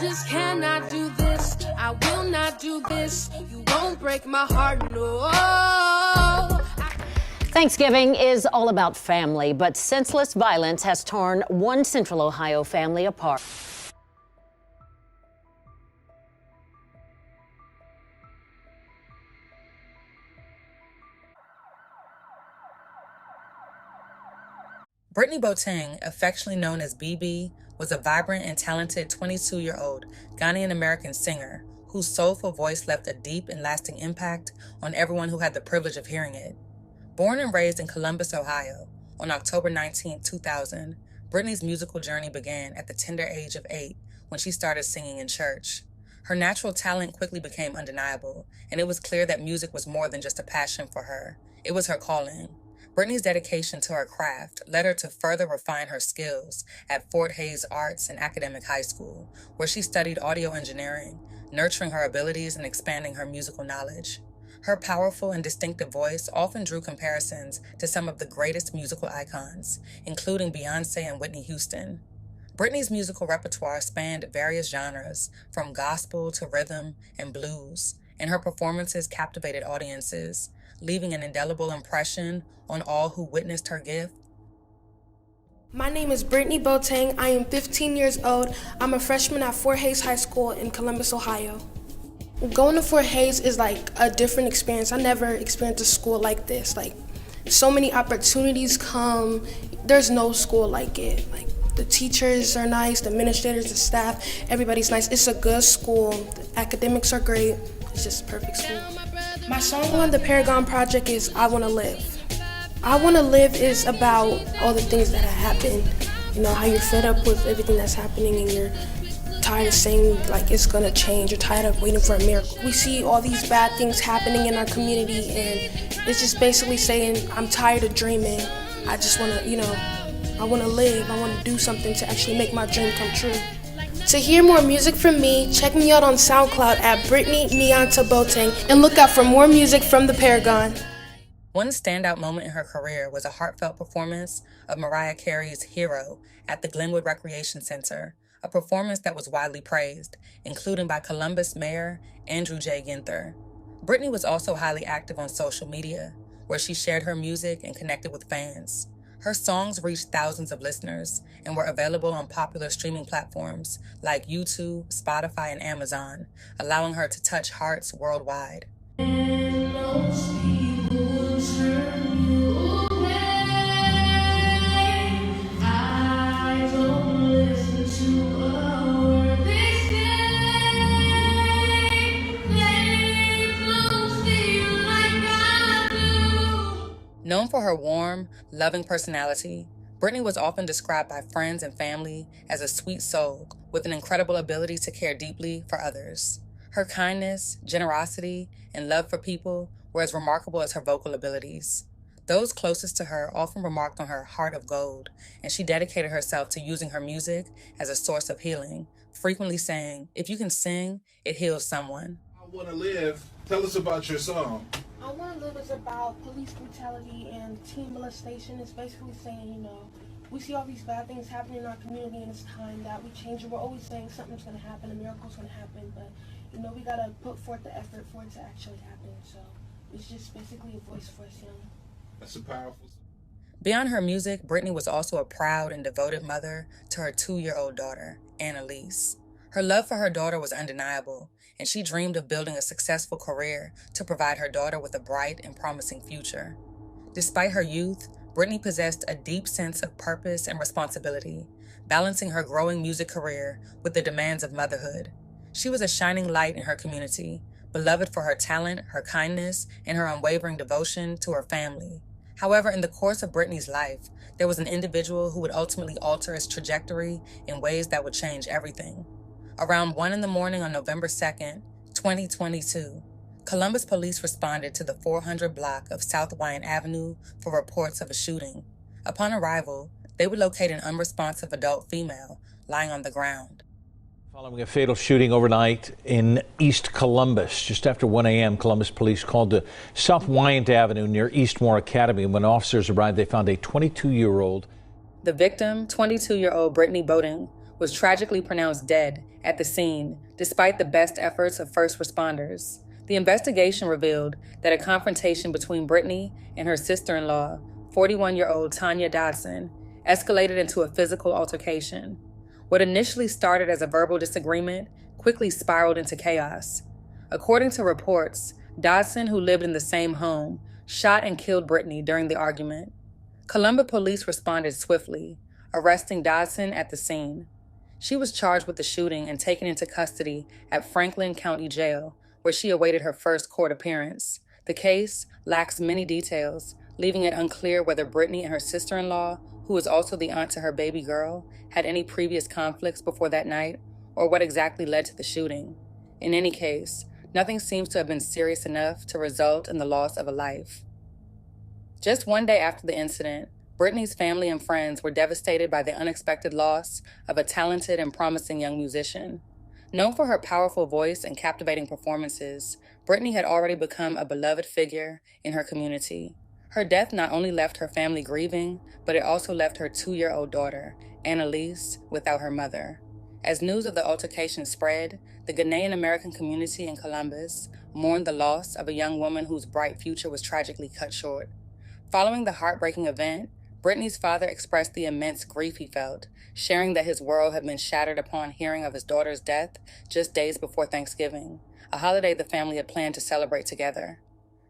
just cannot do this. I will not do this. You won't break my heart, no. Thanksgiving is all about family, but senseless violence has torn one Central Ohio family apart. Britney Bang, affectionately known as BB, was a vibrant and talented 22-year-old Ghanaian-American singer whose soulful voice left a deep and lasting impact on everyone who had the privilege of hearing it. Born and raised in Columbus, Ohio, on October 19, 2000, Britney's musical journey began at the tender age of 8 when she started singing in church. Her natural talent quickly became undeniable, and it was clear that music was more than just a passion for her. It was her calling. Britney's dedication to her craft led her to further refine her skills at Fort Hays Arts and Academic High School, where she studied audio engineering, nurturing her abilities and expanding her musical knowledge. Her powerful and distinctive voice often drew comparisons to some of the greatest musical icons, including Beyoncé and Whitney Houston. Britney's musical repertoire spanned various genres, from gospel to rhythm and blues, and her performances captivated audiences, leaving an indelible impression on all who witnessed her gift. My name is Britney Bang. I am 15 years old. I'm a freshman at Fort Hays High School in Columbus, Ohio. Going to Fort Hays is like a different experience. I never experienced a school like this. Like, so many opportunities come. There's no school like it. Like, the teachers are nice, the administrators, the staff, everybody's nice. It's a good school. The academics are great. It's just a perfect school. My song on the Paragon Project is I Wanna Live. I Wanna Live is about all the things that have happened. You know, how you're fed up with everything that's happening and you're tired of saying like it's gonna change. You're tired of waiting for a miracle. We see all these bad things happening in our community, and it's just basically saying I'm tired of dreaming. I just wanna, I wanna live. I wanna do something to actually make my dream come true. To hear more music from me, check me out on SoundCloud at Britney Bang and look out for more music from the Paragon. One standout moment in her career was a heartfelt performance of Mariah Carey's Hero at the Glenwood Recreation Center, a performance that was widely praised, including by Columbus Mayor Andrew J. Ginther. Britney was also highly active on social media, where she shared her music and connected with fans. Her songs reached thousands of listeners and were available on popular streaming platforms like YouTube, Spotify, and Amazon, allowing her to touch hearts worldwide. Known for her warm, loving personality, Britney was often described by friends and family as a sweet soul with an incredible ability to care deeply for others. Her kindness, generosity, and love for people were as remarkable as her vocal abilities. Those closest to her often remarked on her heart of gold, and she dedicated herself to using her music as a source of healing, frequently saying, "If you can sing, it heals someone." I Wanna Live. Tell us about your song. I Wanna Live is about police brutality and teen molestation. It's basically saying, we see all these bad things happening in our community, and it's time that we change it. We're always saying something's going to happen, a miracle's going to happen, but, we got to put forth the effort for it to actually happen. So it's just basically a voice for us young. That's a powerful. Beyond her music, Britney was also a proud and devoted mother to her 2-year-old daughter, Annalise. Her love for her daughter was undeniable, and she dreamed of building a successful career to provide her daughter with a bright and promising future. Despite her youth, Britney possessed a deep sense of purpose and responsibility, balancing her growing music career with the demands of motherhood. She was a shining light in her community, beloved for her talent, her kindness, and her unwavering devotion to her family. However, in the course of Britney's life, there was an individual who would ultimately alter its trajectory in ways that would change everything. Around 1 a.m. on November 2nd, 2022, Columbus police responded to the 400 block of South Wyan Avenue for reports of a shooting. Upon arrival, they would locate an unresponsive adult female lying on the ground. Following a fatal shooting overnight in East Columbus, just after 1 a.m., Columbus police called to South Wyant Avenue near Eastmore Academy. When officers arrived, they found a 22-year-old. The victim, 22-year-old Britney Bang, was tragically pronounced dead at the scene despite the best efforts of first responders. The investigation revealed that a confrontation between Britney and her sister-in-law, 41-year-old Tanya Dodson, escalated into a physical altercation. What initially started as a verbal disagreement quickly spiraled into chaos. According to reports, Dodson, who lived in the same home, shot and killed Britney during the argument. Columbus police responded swiftly, arresting Dodson at the scene. She was charged with the shooting and taken into custody at Franklin County Jail, where she awaited her first court appearance. The case lacks many details, leaving it unclear whether Britney and her sister-in-law, who is also the aunt to her baby girl, had any previous conflicts before that night, or what exactly led to the shooting. In any case, nothing seems to have been serious enough to result in the loss of a life. Just one day after the incident, Britney's family and friends were devastated by the unexpected loss of a talented and promising young musician. Known for her powerful voice and captivating performances, Britney had already become a beloved figure in her community. Her death not only left her family grieving, but it also left her 2-year-old daughter, Annalise, without her mother. As news of the altercation spread, the Ghanaian American community in Columbus mourned the loss of a young woman whose bright future was tragically cut short. Following the heartbreaking event, Britney's father expressed the immense grief he felt, sharing that his world had been shattered upon hearing of his daughter's death just days before Thanksgiving, a holiday the family had planned to celebrate together.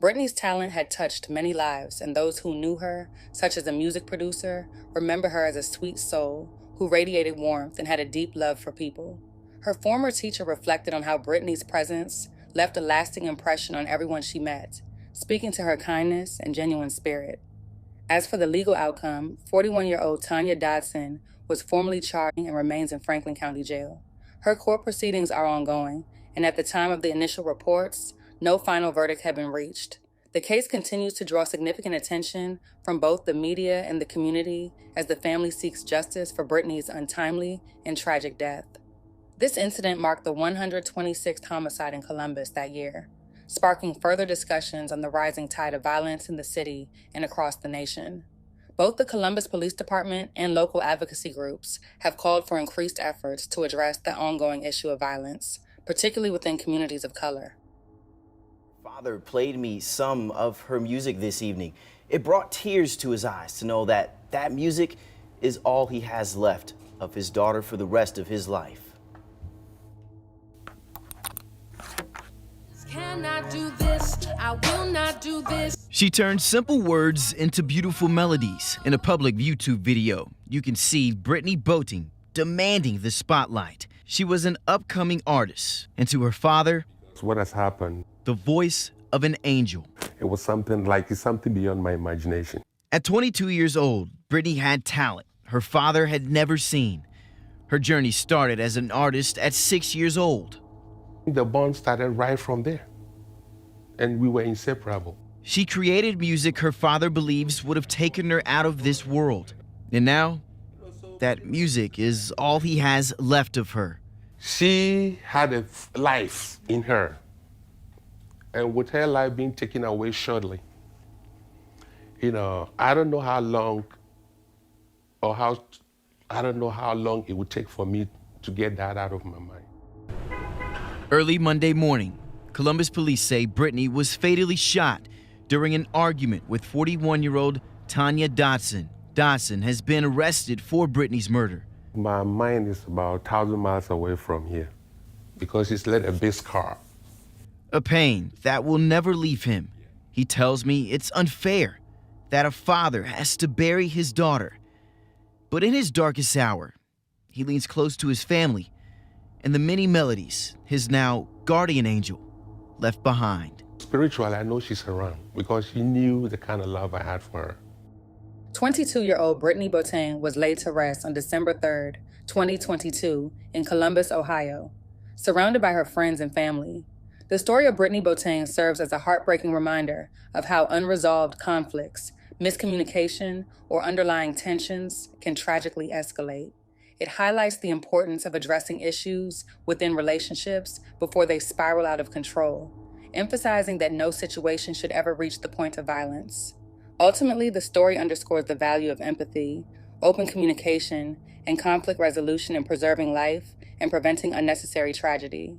Britney's talent had touched many lives, and those who knew her, such as a music producer, remember her as a sweet soul who radiated warmth and had a deep love for people. Her former teacher reflected on how Britney's presence left a lasting impression on everyone she met, speaking to her kindness and genuine spirit. As for the legal outcome, 41-year-old Tanya Dodson was formally charged and remains in Franklin County Jail. Her court proceedings are ongoing, and at the time of the initial reports, no final verdict had been reached. The case continues to draw significant attention from both the media and the community as the family seeks justice for Britney's untimely and tragic death. This incident marked the 126th homicide in Columbus that year, sparking further discussions on the rising tide of violence in the city and across the nation. Both the Columbus Police Department and local advocacy groups have called for increased efforts to address the ongoing issue of violence, particularly within communities of color. Father played me some of her music this evening. It brought tears to his eyes to know that that music is all he has left of his daughter for the rest of his life. Cannot do this, I will not do this. She turned simple words into beautiful melodies. In a public YouTube video, you can see Britney Bang demanding the spotlight. She was an upcoming artist, and to her father, what has happened, the voice of an angel. it was something beyond my imagination. At 22 years old, Britney had talent her father had never seen. Her journey started as an artist at 6 years old. The bond started right from there, and we were inseparable. She created music her father believes would have taken her out of this world. And now, that music is all he has left of her. She had a life in her, and with her life being taken away shortly, I don't know how long it would take for me to get that out of my mind. Early Monday morning, Columbus police say Britney was fatally shot during an argument with 41-year-old Tanya Dodson. Dodson has been arrested for Britney's murder. My mind is about 1,000 miles away from here because it's left a big scar. A pain that will never leave him. He tells me it's unfair that a father has to bury his daughter. But in his darkest hour, he leans close to his family and the many melodies his now guardian angel left behind. Spiritually, I know she's around because she knew the kind of love I had for her. 22-year-old Britney Bang was laid to rest on December 3rd, 2022, in Columbus, Ohio, surrounded by her friends and family. The story of Britney Bang serves as a heartbreaking reminder of how unresolved conflicts, miscommunication, or underlying tensions can tragically escalate. It highlights the importance of addressing issues within relationships before they spiral out of control, emphasizing that no situation should ever reach the point of violence. Ultimately, the story underscores the value of empathy, open communication, and conflict resolution in preserving life and preventing unnecessary tragedy.